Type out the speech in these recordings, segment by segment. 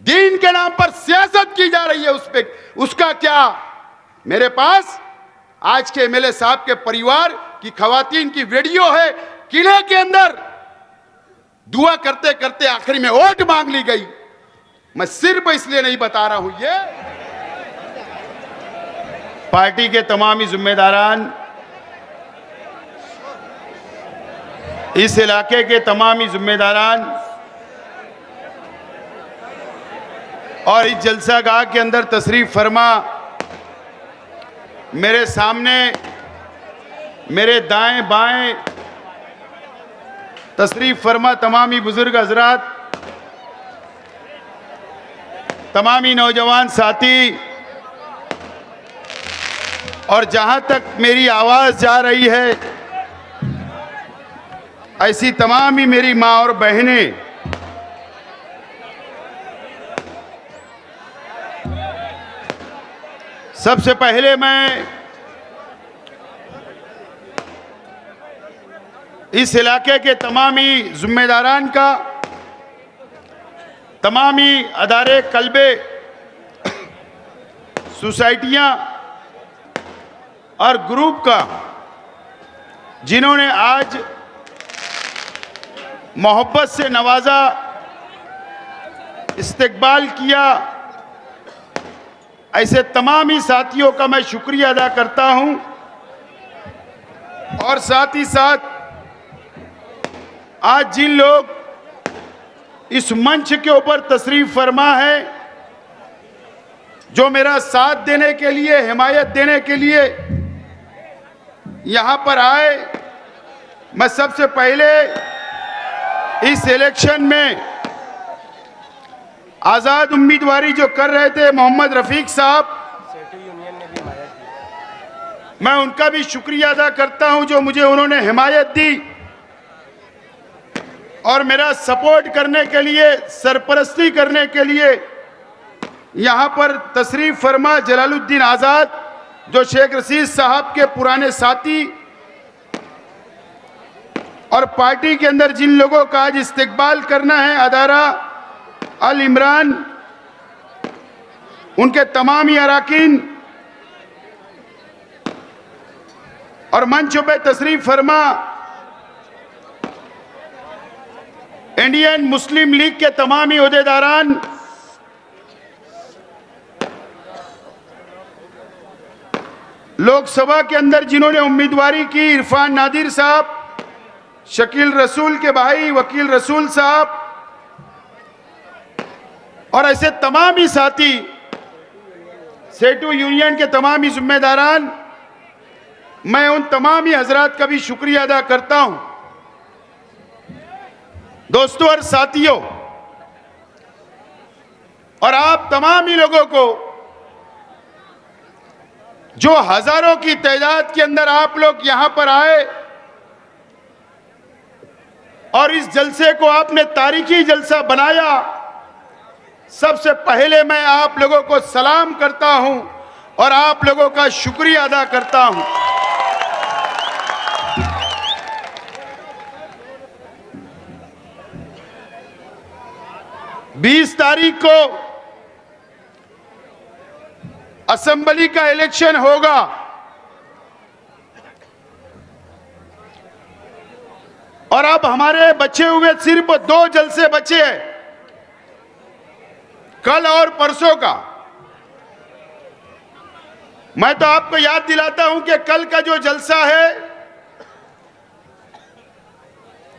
दीन के नाम पर सियासत की जा रही है, उस पे उसका क्या? मेरे पास आज के एमएलए साहब के परिवार की खवातीन की वीडियो है, किले के अंदर दुआ करते करते आखिरी में वोट मांग ली गई। मैं सिर्फ इसलिए नहीं बता रहा हूं, ये पार्टी के तमाम जिम्मेदारान, इस इलाके के तमाम जिम्मेदारान और इस जलसागाह के अंदर तशरीफ फरमा, मेरे सामने मेरे दाएं बाएं तशरीफ फरमा तमामी बुजुर्ग हजरात, तमामी नौजवान साथी, और जहां तक मेरी आवाज जा रही है ऐसी तमाम ही मेरी मां और बहनें, सबसे पहले मैं इस इलाके के तमामी जिम्मेदारान का, तमामी अदारे कल्बे, सोसाइटियां और ग्रुप का, जिन्होंने आज मोहब्बत से नवाजा, इस्तकबाल किया, ऐसे तमाम ही साथियों का मैं शुक्रिया अदा करता हूं। और साथ ही साथ आज जिन लोग इस मंच के ऊपर तशरीफ फरमा है, जो मेरा साथ देने के लिए, हिमायत देने के लिए यहां पर आए, मैं सबसे पहले इस इलेक्शन में आजाद उम्मीदवारी जो कर रहे थे मोहम्मद रफीक साहब, मैं उनका भी शुक्रिया अदा करता हूं, जो मुझे उन्होंने हिमायत दी और मेरा सपोर्ट करने के लिए, सरपरस्ती करने के लिए यहां पर तशरीफ फरमा जलालुद्दीन आजाद, जो शेख रशीद साहब के पुराने साथी और पार्टी के अंदर जिन लोगों का आज इस्तकबाल करना है, अदारा अल इमरान, उनके तमाम ही अराकीन और मंचों पे तशरीफ फरमा इंडियन मुस्लिम लीग के तमाम ही ओहदेदारान, लोकसभा के अंदर जिन्होंने उम्मीदवारी की, इरफान नादिर साहब, शकील रसूल के भाई वकील रसूल साहब, और ऐसे तमाम ही साथी, सेटू यूनियन के तमाम ही जिम्मेदारान, मैं उन तमाम ही हजरात का भी शुक्रिया अदा करता हूं। दोस्तों और साथियों, और आप तमाम ही लोगों को, जो हजारों की तादाद के अंदर आप लोग यहां पर आए और इस जलसे को आपने तारीखी जलसा बनाया, सबसे पहले मैं आप लोगों को सलाम करता हूं और आप लोगों का शुक्रिया अदा करता हूं। बीस तारीख को असेंबली का इलेक्शन होगा। और अब हमारे बचे हुए सिर्फ 2 जलसे बचे हैं, कल और परसों का। मैं तो आपको याद दिलाता हूं कि कल का जो जलसा है,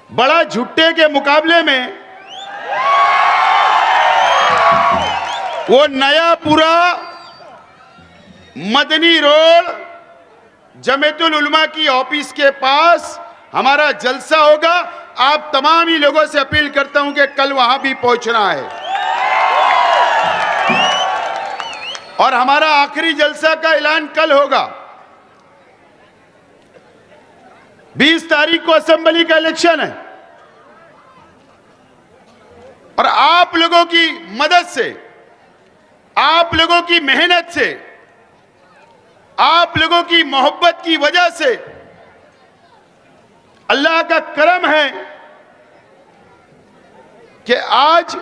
बड़ा झुट्टे के मुकाबले में वो नया पूरा मदनी रोड जमीयतुल उलमा की ऑफिस के पास हमारा जलसा होगा। आप तमाम ही लोगों से अपील करता हूं कि कल वहां भी पहुंचना है। और हमारा आखिरी जलसा का ऐलान कल होगा। 20 तारीख को असेंबली का इलेक्शन है और आप लोगों की मदद से, आप लोगों की मेहनत से, आप लोगों की मोहब्बत की वजह से अल्लाह का करम है कि आज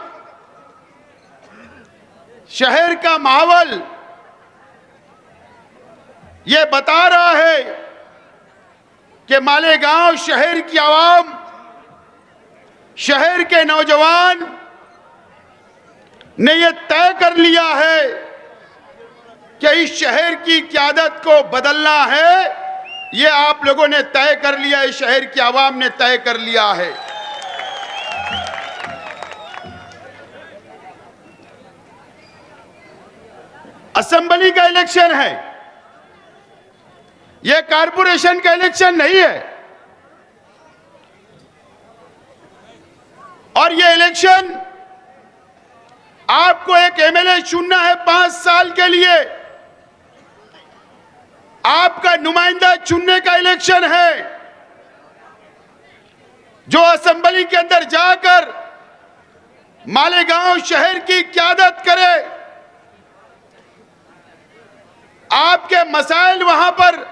शहर का माहौल ये बता रहा है कि मालेगांव शहर की आवाम, शहर के नौजवान ने ये तय कर लिया है कि इस शहर की क़यादत को बदलना है। ये आप लोगों ने तय कर लिया, इस शहर की आवाम ने तय कर लिया है। असेंबली का इलेक्शन है, यह कारपोरेशन का इलेक्शन नहीं है। और यह इलेक्शन आपको एक एमएलए चुनना है 5 साल के लिए, आपका नुमाइंदा चुनने का इलेक्शन है, जो असेंबली के अंदर जाकर मालेगांव शहर की क़यादत करे, आपके मसाइल वहां पर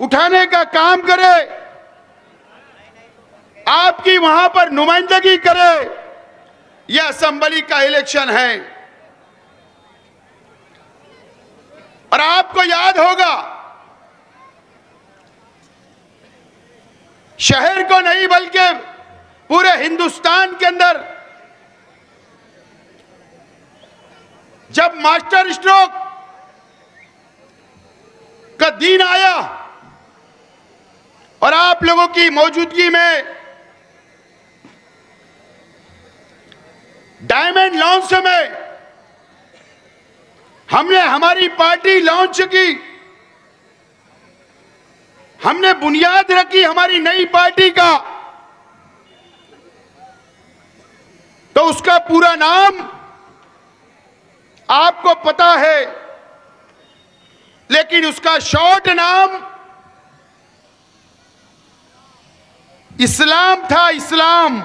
उठाने का काम करे, आपकी वहां पर नुमाइंदगी करे। यह असेंबली का इलेक्शन है। और आपको याद होगा, शहर को नहीं बल्कि पूरे हिंदुस्तान के अंदर जब मास्टर स्ट्रोक का दिन आया और आप लोगों की मौजूदगी में डायमंड लॉन्च में हमने हमारी पार्टी लॉन्च की, हमने बुनियाद रखी हमारी नई पार्टी का, तो उसका पूरा नाम आपको पता है, लेकिन उसका शॉर्ट नाम इस्लाम था। इस्लाम।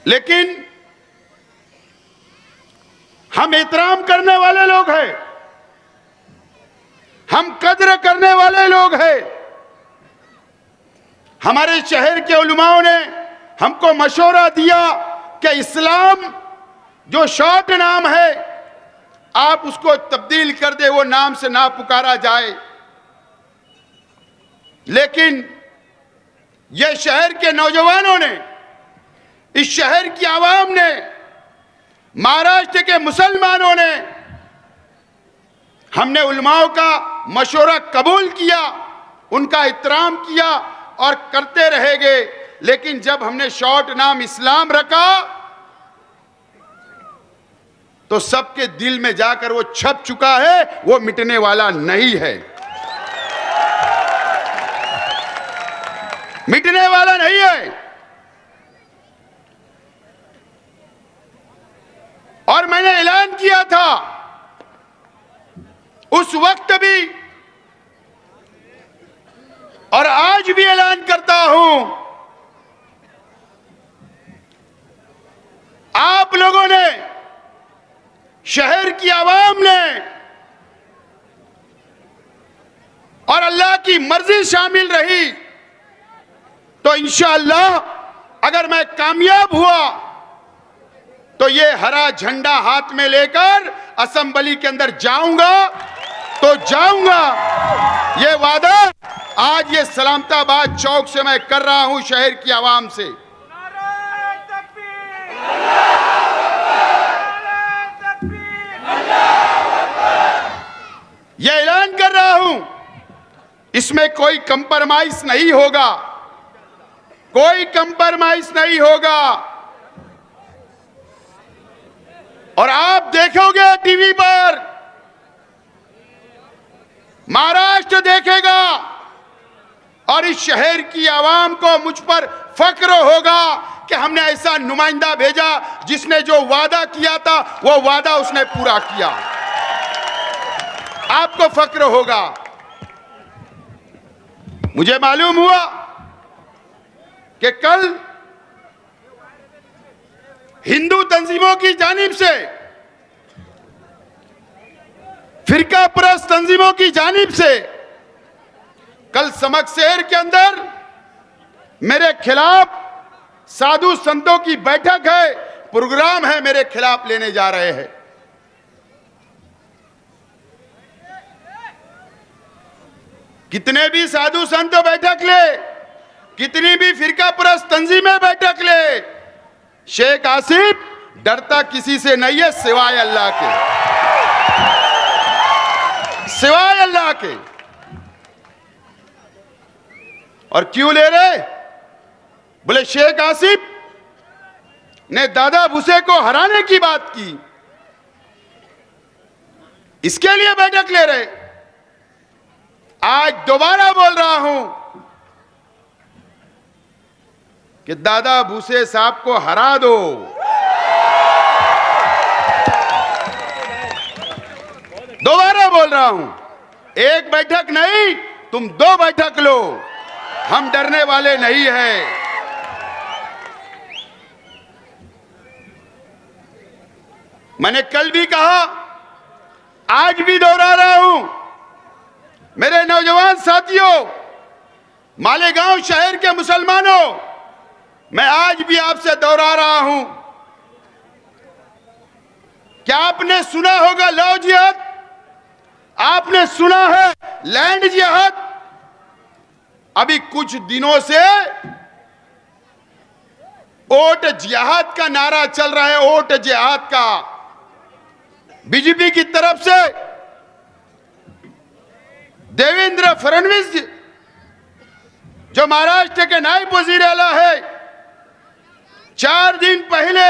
लेकिन हम एहतराम करने वाले लोग हैं, हम कद्र करने वाले लोग हैं। हमारे शहर के उलमाओं ने हमको मशवरा दिया कि इस्लाम जो शॉर्ट नाम है आप उसको तब्दील कर दे, वो नाम से ना पुकारा जाए। लेकिन यह शहर के नौजवानों ने, इस शहर की आवाम ने, महाराष्ट्र के मुसलमानों ने, हमने उलमाओं का मशवरा कबूल किया, उनका एहतराम किया और करते रहेंगे। लेकिन जब हमने शॉर्ट नाम इस्लाम रखा तो सबके दिल में जाकर वो छप चुका है, वो मिटने वाला नहीं है, मिटने वाला नहीं है। और मैंने ऐलान किया था उस वक्त भी और आज भी ऐलान करता हूं, आप लोगों ने, शहर की आवाम ने और अल्लाह की मर्जी शामिल रही तो इंशाअल्लाह अगर मैं कामयाब हुआ तो ये हरा झंडा हाथ में लेकर असेंबली के अंदर जाऊंगा तो जाऊंगा। ये वादा आज ये सलामताबाद चौक से मैं कर रहा हूं शहर की आवाम से। ये ऐलान कर रहा हूं, इसमें कोई कंप्रोमाइज नहीं होगा, कोई कंप्रोमाइज नहीं होगा। और आप देखोगे टीवी पर, महाराष्ट्र देखेगा और इस शहर की आवाम को मुझ पर फक्र होगा कि हमने ऐसा नुमाइंदा भेजा जिसने जो वादा किया था वो वादा उसने पूरा किया। आपको फक्र होगा। मुझे मालूम हुआ कि कल हिंदू तंजीमों की जानिब से, फिरका परस्त तंजीमों की जानिब से कल समक शहर के अंदर मेरे खिलाफ साधु संतों की बैठक है, प्रोग्राम है, मेरे खिलाफ लेने जा रहे हैं। कितने भी साधु संत बैठक ले, कितनी भी फिरका परस्त तंजीमें बैठक ले, शेख आसिफ डरता किसी से नहीं है सिवाय अल्लाह के, सिवाय अल्लाह के। और क्यों ले रहे? बोले शेख आसिफ ने दादा भूसे को हराने की बात की, इसके लिए बैठक ले रहे। आज दोबारा बोल रहा हूं कि दादा भूसे साहब को हरा दो। दोबारा बोल रहा हूं, एक बैठक नहीं, तुम 2 बैठक लो, हम डरने वाले नहीं हैं। मैंने कल भी कहा, आज भी दोहरा रहा हूं, मेरे नौजवान साथियों, मालेगांव शहर के मुसलमानों, मैं आज भी आपसे दोहरा रहा हूं, क्या आपने सुना होगा लव जिहाद? आपने सुना है लैंड जिहाद? अभी कुछ दिनों से वोट जिहाद का नारा चल रहा है, वोट जिहाद का। बीजेपी की तरफ से देवेंद्र फडणवीस जी, जो महाराष्ट्र के नायब वजीर आला है, 4 दिन पहले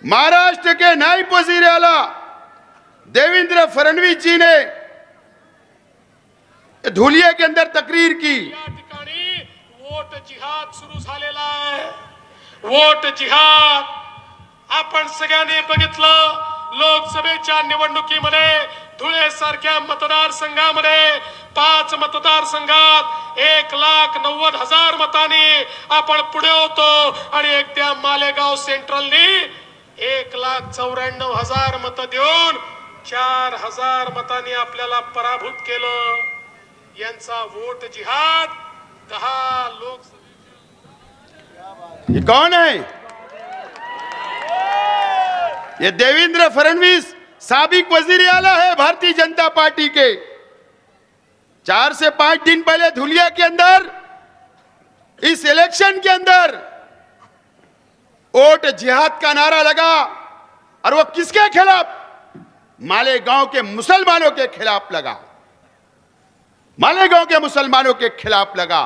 महाराष्ट्र के नायब वजीर आला देवेंद्र फडणवीस जी ने धुलिया के अंदर तकरीर की। या ठिकाणी वोट जिहाद सुरू झालेला आहे। वोट जिहाद आपण सगळ्यांनी बघितलं। लोकसभेच्या निवडणुकीमध्ये धुळे सारख्या मतदारसंघामध्ये 5 मतदारसंघात 1,90,000 मतांनी आपण पुढे होतो आणि एकट्या मालेगाव सेंट्रलनी 1,94,000 मत देऊन 4,000 मतांनी आपल्याला पराभूत केलं। यांचा वोट जिहाद 10 लोक। ये कौन है? ये देवेंद्र फडणवीस साबिक वजीर आला है भारतीय जनता पार्टी के। 4 से 5 दिन पहले धुलिया के अंदर, इस इलेक्शन के अंदर वोट जिहाद का नारा लगा, और वो किसके खिलाफ? मालेगांव के मुसलमानों के खिलाफ लगा, मालेगांव के मुसलमानों के खिलाफ लगा।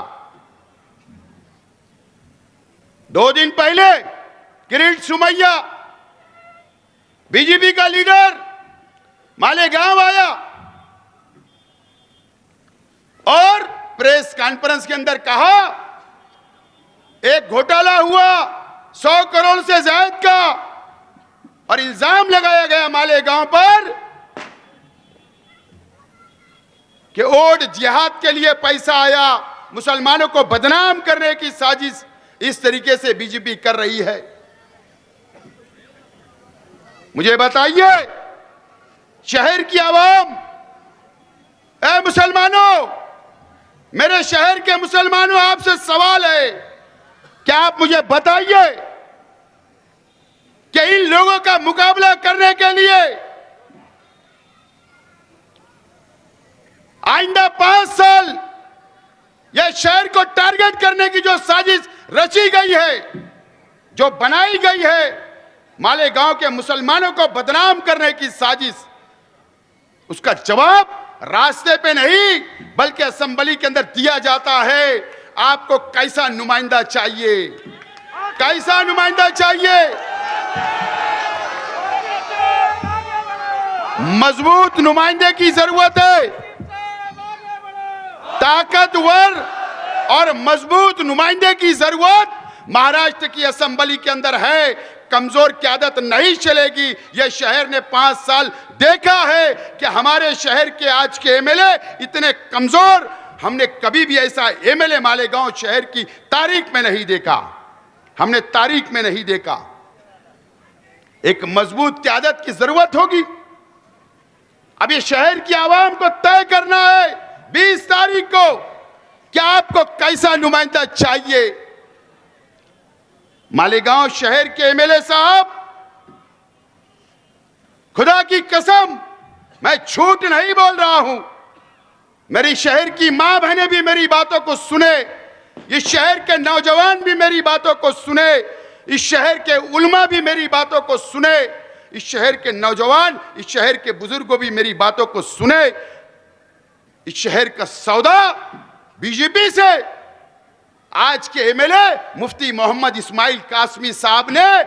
2 दिन पहले किरीट सुमैया, बीजेपी का लीडर, मालेगांव आया और प्रेस कॉन्फ्रेंस के अंदर कहा, एक घोटाला हुआ 100 करोड़ से ज्यादा का, और इल्जाम लगाया गया मालेगांव पर कि वोट जिहाद के लिए पैसा आया, मुसलमानों को बदनाम करने की साजिश इस तरीके से बीजेपी कर रही है। मुझे बताइए, शहर की आवाम, ऐ मुसलमानों, मेरे शहर के मुसलमानों, आपसे सवाल है, क्या आप मुझे बताइए कि इन लोगों का मुकाबला करने के लिए आइंदा 5 साल यह शहर को टारगेट करने की जो साजिश रची गई है, जो बनाई गई है, मालेगांव के मुसलमानों को बदनाम करने की साजिश, उसका जवाब रास्ते पे नहीं बल्कि असेंबली के अंदर दिया जाता है। आपको कैसा नुमाइंदा चाहिए? कैसा नुमाइंदा चाहिए? मजबूत नुमाइंदे की जरूरत है। ताकतवर और मजबूत नुमाइंदे की जरूरत महाराष्ट्र की असेंबली के अंदर है। कमजोर की आदत नहीं चलेगी। यह शहर ने 5 साल देखा है कि हमारे शहर के आज के एमएलए इतने कमजोर, हमने कभी भी ऐसा एमएलए मालेगांव शहर की तारीख में नहीं देखा, हमने तारीख में नहीं देखा। एक मजबूत क़यादत की जरूरत होगी। अब ये शहर की आवाम को तय करना है 20 तारीख को, क्या आपको कैसा नुमाइंदा चाहिए। मालेगांव शहर के एमएलए साहब, खुदा की कसम मैं झूठ नहीं बोल रहा हूं, मेरी शहर की मां बहनें भी मेरी बातों को सुने, इस शहर के नौजवान भी मेरी बातों को सुने, इस शहर के उलमा भी मेरी बातों को सुने, इस शहर के नौजवान, इस शहर के बुजुर्गों भी मेरी बातों को सुने। इस शहर का सौदा बीजेपी से आज के एमएलए मुफ्ती मोहम्मद इस्माइल कासमी साहब ने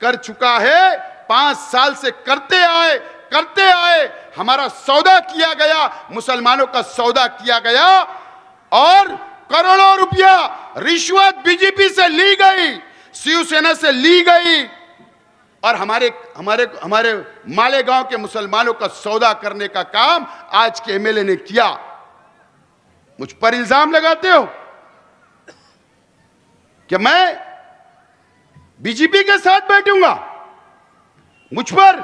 कर चुका है। 5 साल से करते आए हमारा सौदा किया गया, मुसलमानों का सौदा किया गया और करोड़ों रुपया रिश्वत बीजेपी से ली गई, शिवसेना से ली गई और हमारे मालेगांव के मुसलमानों का सौदा करने का काम आज के एमएलए ने किया। मुझ पर इल्जाम लगाते हो कि मैं बीजेपी के साथ बैठूंगा, मुझ पर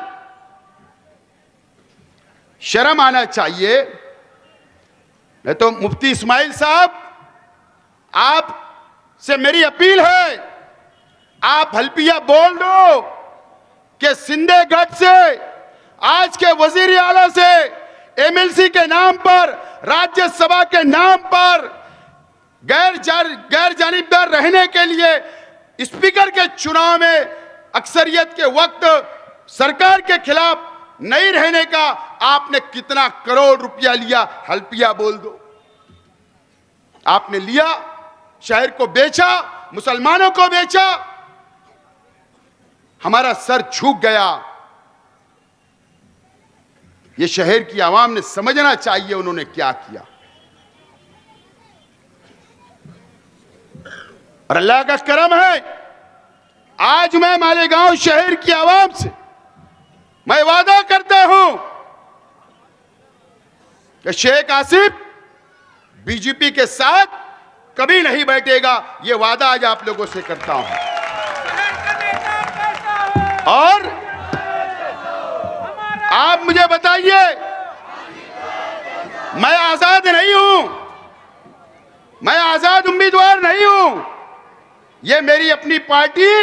शर्म आना चाहिए। मैं तो मुफ्ती इस्माइल साहब, आप से मेरी अपील है, आप हल्पिया बोल दो कि सिंधे गढ़ से आज के वजीर आला से एमएलसी के नाम पर, राज्यसभा के नाम पर गैर जानिबदार रहने के लिए स्पीकर के चुनाव में अक्सरियत के वक्त सरकार के खिलाफ नहीं रहने का आपने कितना करोड़ रुपया लिया, हल्पिया बोल दो। आपने लिया, शहर को बेचा, मुसलमानों को बेचा, हमारा सर झुक गया। ये शहर की आवाम ने समझना चाहिए उन्होंने क्या किया। और अल्लाह का करम है, आज मैं मालेगांव शहर की आवाम से मैं वादा करता हूं कि शेख आसिफ बीजेपी के साथ कभी नहीं बैठेगा। यह वादा आज आप लोगों से करता हूं। और आप मुझे बताइए, मैं आजाद नहीं हूं, मैं आजाद उम्मीदवार नहीं हूं। यह मेरी अपनी party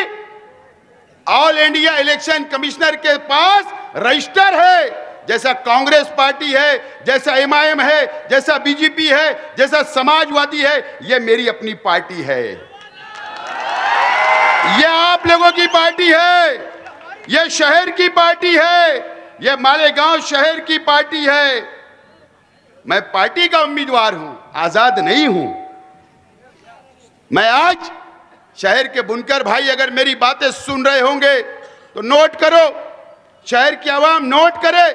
all India election commissioner के पास रजिस्टर है। जैसा कांग्रेस पार्टी है, जैसा एमआईएम है, जैसा बीजेपी है, जैसा समाजवादी है, यह मेरी अपनी पार्टी है। यह आप लोगों की पार्टी है, यह शहर की पार्टी है, यह मालेगांव शहर की पार्टी है। मैं पार्टी का उम्मीदवार हूं, आजाद नहीं हूं। मैं आज शहर के बुनकर भाई अगर मेरी बातें सुन रहे होंगे तो नोट करो, शहर की आवाम नोट करे,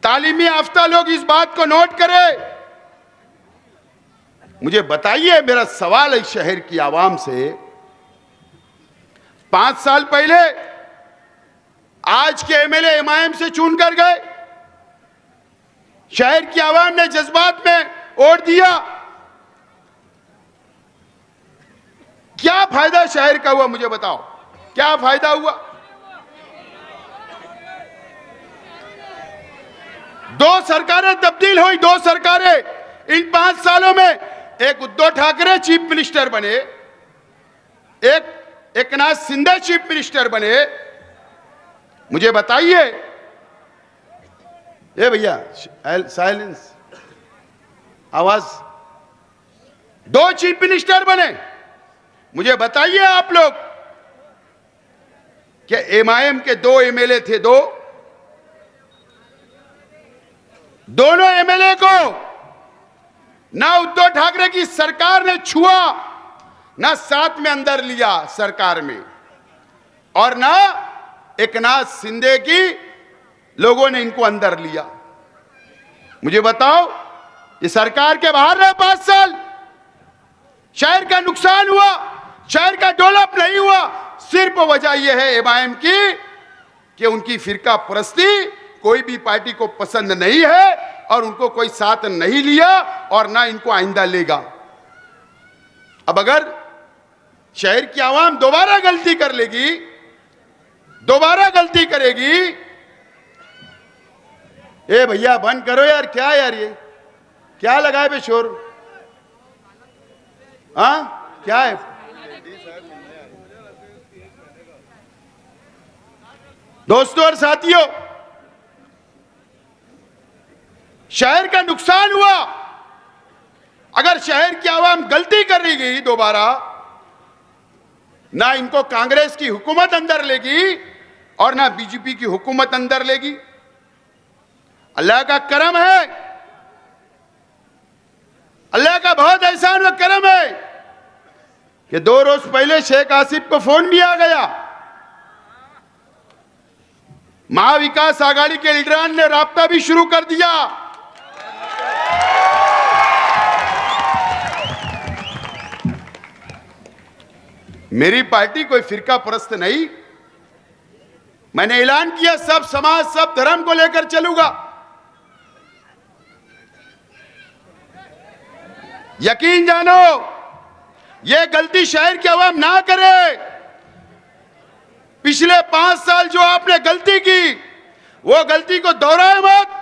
तालीमी याफ्ता लोग इस बात को नोट करें। मुझे बताइए, मेरा सवाल है शहर की आवाम से, 5 साल पहले आज के एमएलए एमआईएम से चुन कर गए, शहर की आवाम ने जज्बात में वोट दिया, क्या फायदा शहर का हुआ? मुझे बताओ, क्या फायदा हुआ? 2 सरकारें तब्दील हुई, 2 सरकारें इन 5 सालों में। एक उद्धव ठाकरे चीफ मिनिस्टर बने, एक एकनाथ शिंदे चीफ मिनिस्टर बने। मुझे बताइए, ये भैया साइलेंस, आवाज। 2 चीफ मिनिस्टर बने। मुझे बताइए आप लोग कि एमआईएम के 2 एमएलए थे, दोनों एमएलए को ना उद्धव ठाकरे की सरकार ने छुआ, ना साथ में अंदर लिया सरकार में, और ना एकनाथ शिंदे की लोगों ने इनको अंदर लिया। मुझे बताओ, ये सरकार के बाहर रहे 5 साल, शहर का नुकसान हुआ, शहर का डेवलप नहीं हुआ। सिर्फ वजह यह है एमआईएम की कि उनकी फिरका परस्ती कोई भी पार्टी को पसंद नहीं है और उनको कोई साथ नहीं लिया और ना इनको आइंदा लेगा। अब अगर शहर की आवाम दोबारा गलती कर लेगी, दोबारा गलती करेगी, ए भैया बंद करो यार, क्या यार ये क्या लगाए बे शोर? हाँ क्या है? दोस्तों और साथियों, शहर का नुकसान हुआ। अगर शहर की आवाम गलती कर रही गई दोबारा, ना इनको कांग्रेस की हुकूमत अंदर लेगी और ना बीजेपी की हुकूमत अंदर लेगी। अल्लाह का करम है, अल्लाह का बहुत एहसान व करम है कि 2 रोज पहले शेख आसिफ को फोन भी आ गया। महाविकास आघाड़ी के लीडरान ने राब्ता भी शुरू कर दिया। मेरी पार्टी कोई फिरका परस्त नहीं। मैंने ऐलान किया सब समाज सब धर्म को लेकर चलूंगा। यकीन जानो, यह गलती शहर की आवाम ना करे। पिछले 5 साल जो आपने गलती की, वो गलती को दोहराए मत।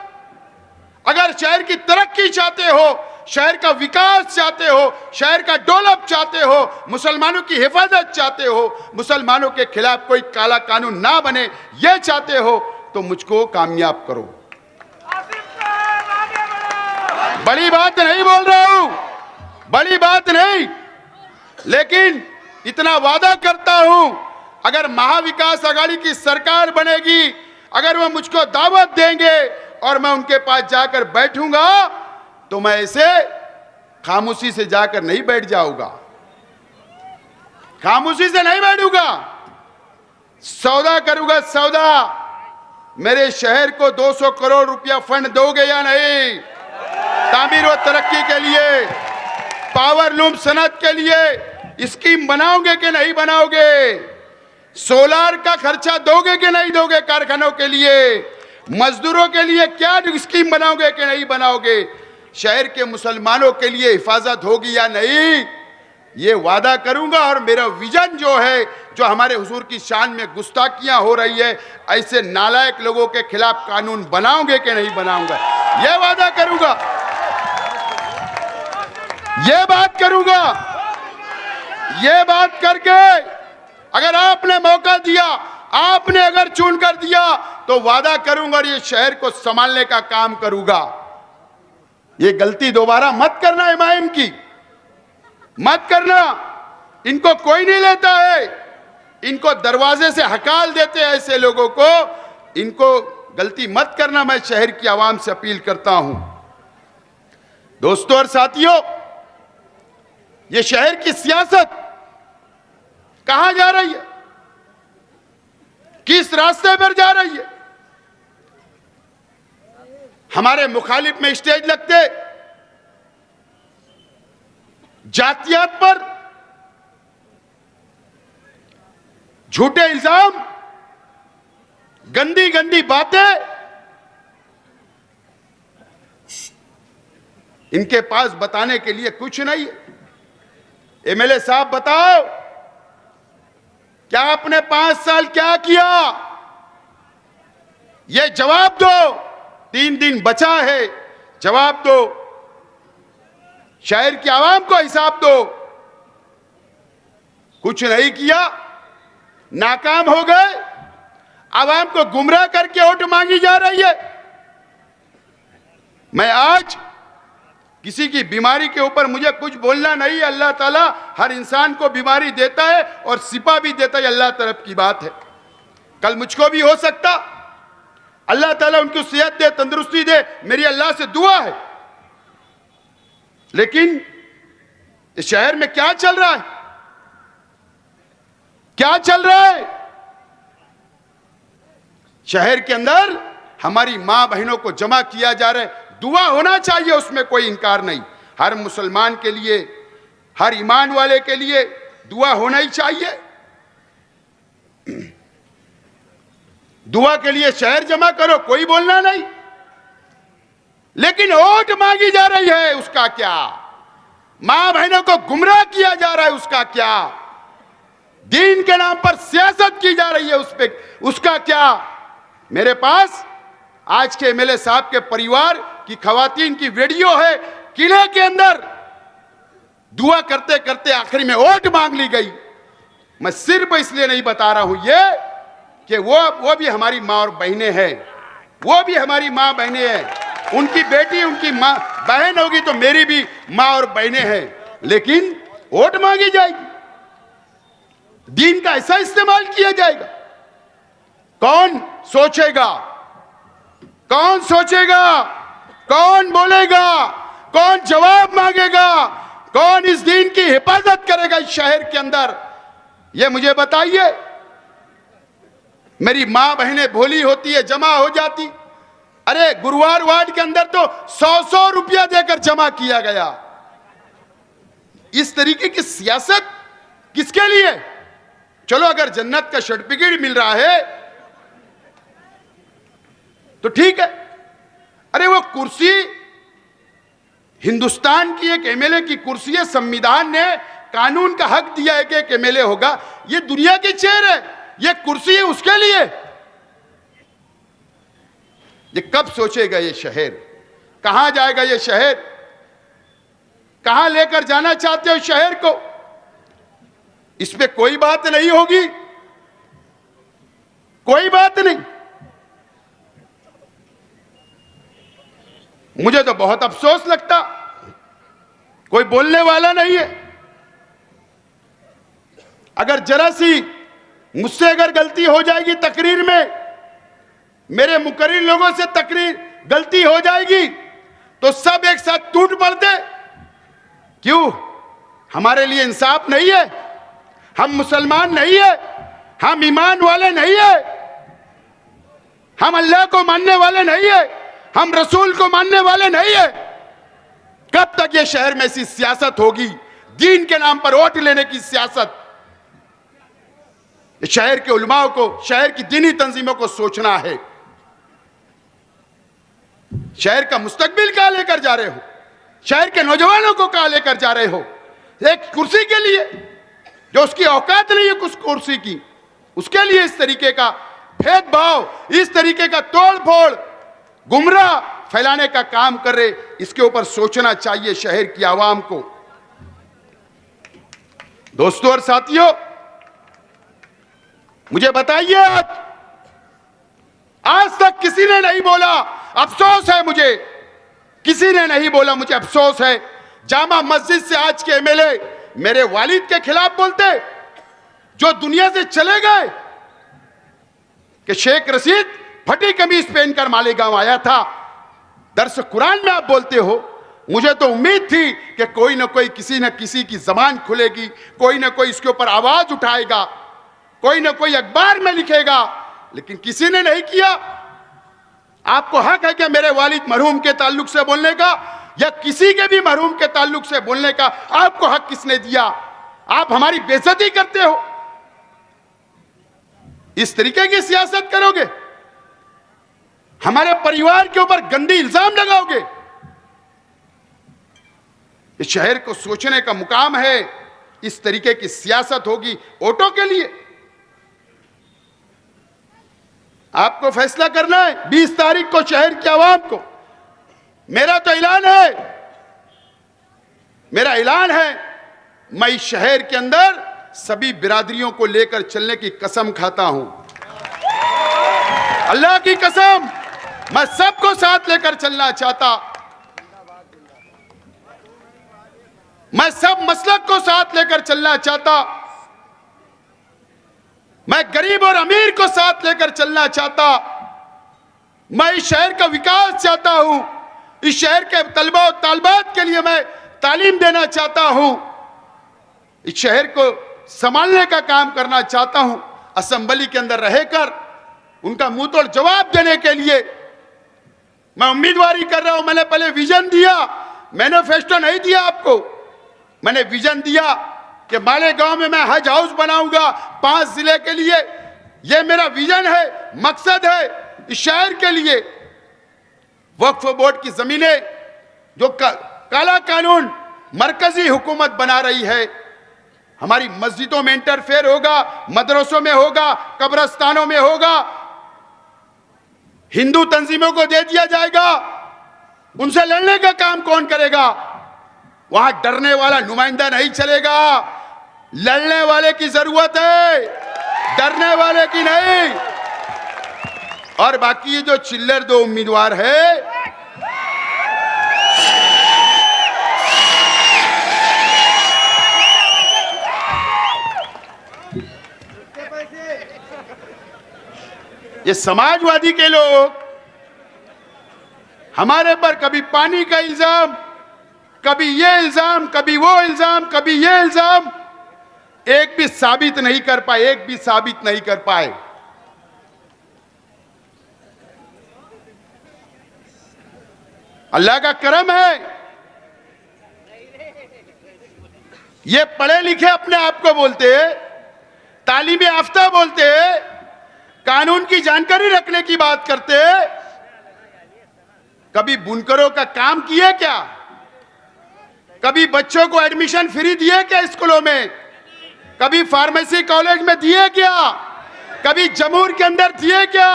अगर शहर की तरक्की चाहते हो, शहर का विकास चाहते हो, शहर का डेवलप चाहते हो, मुसलमानों की हिफाजत चाहते हो, मुसलमानों के खिलाफ कोई काला कानून ना बने, यह चाहते हो, तो मुझको कामयाब करो। बड़ी बात नहीं बोल रहा हूं, बड़ी बात नहीं, लेकिन इतना वादा करता हूं, अगर महाविकास आघाड़ी की सरकार बनेगी, अगर वो मुझको दावत देंगे और मैं उनके पास जाकर बैठूंगा, तो मैं ऐसे खामोशी से जाकर नहीं बैठ जाऊंगा, खामोशी से नहीं बैठूंगा, सौदा करूंगा सौदा। मेरे शहर को 200 करोड़ रुपया फंड दोगे या नहीं? तामीर व तरक्की के लिए, पावर लूम सनत के लिए स्कीम बनाओगे कि नहीं बनाओगे? सोलार का खर्चा दोगे कि नहीं दोगे? कारखानों के लिए, मजदूरों के लिए क्या स्कीम बनाओगे कि नहीं बनाओगे? शहर के मुसलमानों के लिए हिफाजत होगी या नहीं? ये वादा करूंगा। और मेरा विजन जो है, जो हमारे हुजूर की शान में गुस्ताखियां हो रही है, ऐसे नालायक लोगों के खिलाफ कानून बनाओगे कि नहीं बनाऊंगा, यह वादा करूंगा, यह बात करूंगा। यह बात करके अगर आपने मौका दिया, आपने अगर चुनकर दिया, तो वादा करूंगा और ये शहर को संभालने का काम करूंगा। ये गलती दोबारा मत करना, इमाम की मत करना। इनको कोई नहीं लेता है, इनको दरवाजे से हकाल देते हैं ऐसे लोगों को। इनको गलती मत करना, मैं शहर की आवाम से अपील करता हूं। दोस्तों और साथियों, ये शहर की सियासत कहां जा रही है, किस रास्ते पर जा रही है? हमारे मुखालिफ में स्टेज लगते, जातियात पर झूठे इल्जाम, गंदी गंदी बातें, इनके पास बताने के लिए कुछ नहीं है। एमएलए साहब बताओ, क्या आपने 5 साल क्या किया? ये जवाब दो। 3 दिन बचा है, जवाब दो। शहर की आवाम को हिसाब दो। कुछ नहीं किया, नाकाम हो गए, आवाम को गुमराह करके वोट मांगी जा रही है। मैं आज किसी की बीमारी के ऊपर मुझे कुछ बोलना नहीं। अल्लाह ताला हर इंसान को बीमारी देता है और शिफा भी देता है, अल्लाह तरफ की बात है। कल मुझको भी हो सकता, अल्लाह ताला उनको सेहत दे, तंदुरुस्ती दे, मेरी अल्लाह से दुआ है। लेकिन इस शहर में क्या चल रहा है, क्या चल रहा है? शहर के अंदर हमारी मां बहनों को जमा किया जा रहा है। दुआ होना चाहिए, उसमें कोई इंकार नहीं। हर मुसलमान के लिए, हर ईमान वाले के लिए दुआ होना ही चाहिए। दुआ के लिए शहर जमा करो, कोई बोलना नहीं। लेकिन वोट मांगी जा रही है, उसका क्या? मां बहनों को गुमराह किया जा रहा है, उसका क्या? दीन के नाम पर सियासत की जा रही है, उस पे उसका क्या? मेरे पास आज के एमएलए साहब के परिवार की खवातीन की वीडियो है। किले के अंदर दुआ करते करते आखिरी में वोट मांग ली गई। मैं सिर्फ इसलिए नहीं बता रहा हूं ये कि वो भी हमारी माँ और बहनें हैं, वो भी हमारी माँ बहनें हैं, उनकी बेटी उनकी माँ बहन होगी तो मेरी भी माँ और बहनें हैं, लेकिन वोट मांगी जाएगी, दीन का ऐसा इस्तेमाल किया जाएगा। कौन सोचेगा, कौन सोचेगा, कौन बोलेगा, कौन जवाब मांगेगा, कौन इस दीन की हिफाजत करेगा इस शहर के अंदर, ये मुझे बताइए। मेरी मां बहनें भोली होती है, जमा हो जाती। अरे गुरुवार वार्ड के अंदर तो 100-100 रुपया देकर जमा किया गया। इस तरीके की सियासत किसके लिए? चलो अगर जन्नत का सर्टिफिकेट मिल रहा है तो ठीक है। अरे वो कुर्सी हिंदुस्तान की एक एमएलए की कुर्सी है, संविधान ने कानून का हक दिया है कि एक एमएलए होगा, ये दुनिया की चेयर है, ये कुर्सी है उसके लिए। ये कब सोचेगा ये शहर, कहां जाएगा ये शहर, कहां लेकर जाना चाहते हो शहर को? इस पे कोई बात नहीं होगी, कोई बात नहीं। मुझे तो बहुत अफसोस लगता, कोई बोलने वाला नहीं है। अगर जरा सी मुझसे अगर गलती हो जाएगी तकरीर में, मेरे मुकर्रिर लोगों से तकरीर गलती हो जाएगी तो सब एक साथ टूट पड़ते। क्यों? हमारे लिए इंसाफ नहीं है, हम मुसलमान नहीं है, हम ईमान वाले नहीं है, हम अल्लाह को मानने वाले नहीं है, हम रसूल को मानने वाले नहीं है। कब तक ये शहर में ऐसी सियासत होगी, दीन के नाम पर वोट लेने की सियासत? शहर के उलमाओं को, शहर की दीनी तंजीमों को सोचना है। शहर का मुस्तकबिल कहां लेकर जा रहे हो, शहर के नौजवानों को कहां लेकर जा रहे हो? एक कुर्सी के लिए जो उसकी औकात नहीं है कुछ कुर्सी की, उसके लिए इस तरीके का भेदभाव, इस तरीके का तोड़ फोड़, गुमराह फैलाने का काम कर रहे, इसके ऊपर सोचना चाहिए शहर की आवाम को। दोस्तों और साथियों, मुझे बताइए, आज तक किसी ने नहीं बोला, अफसोस है मुझे, किसी ने नहीं बोला, मुझे अफसोस है। जामा मस्जिद से आज के एमएलए मेरे वालिद के खिलाफ बोलते, जो दुनिया से चले गए, कि शेख रशीद फटी कमीज पहनकर मालेगांव आया था। दर्स कुरान में आप बोलते हो। मुझे तो उम्मीद थी कि कोई ना कोई, किसी न किसी की जबान खुलेगी, कोई ना कोई इसके ऊपर आवाज उठाएगा, कोई ना कोई अखबार में लिखेगा, लेकिन किसी ने नहीं किया। आपको हक है कि मेरे वालिद मरहूम के ताल्लुक से बोलने का, या किसी के भी मरहूम के ताल्लुक से बोलने का आपको हक किसने दिया? आप हमारी बेइज्जती करते हो, इस तरीके की सियासत करोगे, हमारे परिवार के ऊपर गंदी इल्जाम लगाओगे। इस शहर को सोचने का मुकाम है। इस तरीके की सियासत होगी वोटों के लिए। आपको फैसला करना है 20 तारीख को शहर की आवाम को। मेरा तो ऐलान है, मेरा ऐलान है, मैं इस शहर के अंदर सभी बिरादरियों को लेकर चलने की कसम खाता हूं, अल्लाह की कसम। मैं सबको साथ लेकर चलना चाहता, मैं सब मसलक को साथ लेकर चलना चाहता, मैं गरीब और अमीर को साथ लेकर चलना चाहता, मैं इस शहर का विकास चाहता हूं, इस शहर के तलबा और तालिबात के लिए मैं तालीम देना चाहता हूं, इस शहर को संभालने का काम करना चाहता हूं। असेंबली के अंदर रहकर उनका मुंह तोड़ जवाब देने के लिए मैं उम्मीदवारी कर रहा हूं। मैंने पहले विजन दिया, मैनिफेस्टो नहीं दिया आपको, मैंने विजन दिया कि मालेगांव में मैं हज हाउस बनाऊंगा 5 जिले के लिए। यह मेरा विजन है, मकसद है इस शहर के लिए। वक्फ बोर्ड की जमीनें जो काला कानून मरकजी हुकूमत बना रही है, हमारी मस्जिदों में इंटरफेयर होगा, मदरसों में होगा, कब्रस्तानों में होगा, हिंदू तंजीमों को दे दिया जाएगा। उनसे लड़ने का काम कौन करेगा? वहां डरने वाला नुमाइंदा नहीं चलेगा, लड़ने वाले की जरूरत है, डरने वाले की नहीं। और बाकी ये जो चिल्लर दो उम्मीदवार है, ये समाजवादी के लोग हमारे पर कभी पानी का इल्जाम, कभी ये इल्जाम, कभी वो इल्जाम, कभी ये इल्जाम, एक भी साबित नहीं कर पाए, एक भी साबित नहीं कर पाए। अल्लाह का करम है, ये पढ़े लिखे अपने आप को बोलते, तालीम याफ्ता बोलते, कानून की जानकारी रखने की बात करते, कभी बुनकरों का काम किए क्या? कभी बच्चों को एडमिशन फ्री दिए क्या स्कूलों में? कभी फार्मेसी कॉलेज में दिए क्या? कभी जमूर के अंदर दिए क्या?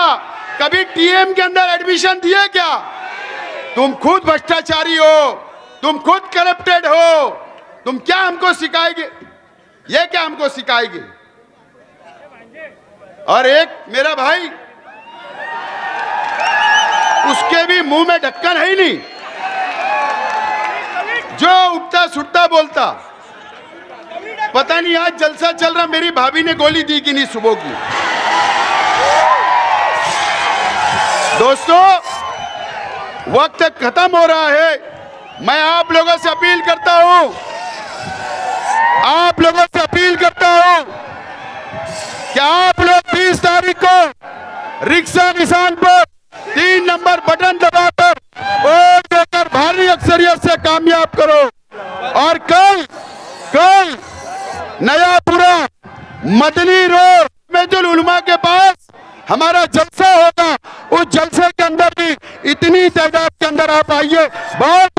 कभी टीएम के अंदर एडमिशन दिए क्या? तुम खुद भ्रष्टाचारी हो, तुम खुद करप्टेड हो, तुम क्या हमको सिखाएंगे? ये क्या हमको सिखाएंगे? और एक मेरा भाई, उसके भी मुंह में ढक्कन है ही नहीं, जो उठता सुटता बोलता। पता नहीं आज जलसा चल रहा, मेरी भाभी ने गोली दी कि नहीं सुबह की। दोस्तों, वक्त खत्म हो रहा है। मैं आप लोगों से अपील करता हूं, आप लोगों से अपील करता हूं कि आप लोग 20 तारीख को रिक्शा निशान पर 3 नंबर बटन दबाकर वोट देकर भारी अक्सरियत से कामयाब करो। और कल नयापुरा मदनी रोड मस्जिदुल उलमा के पास हमारा जलसा होगा। उस जलसे के अंदर भी इतनी तादाद के अंदर आप आइए। बहुत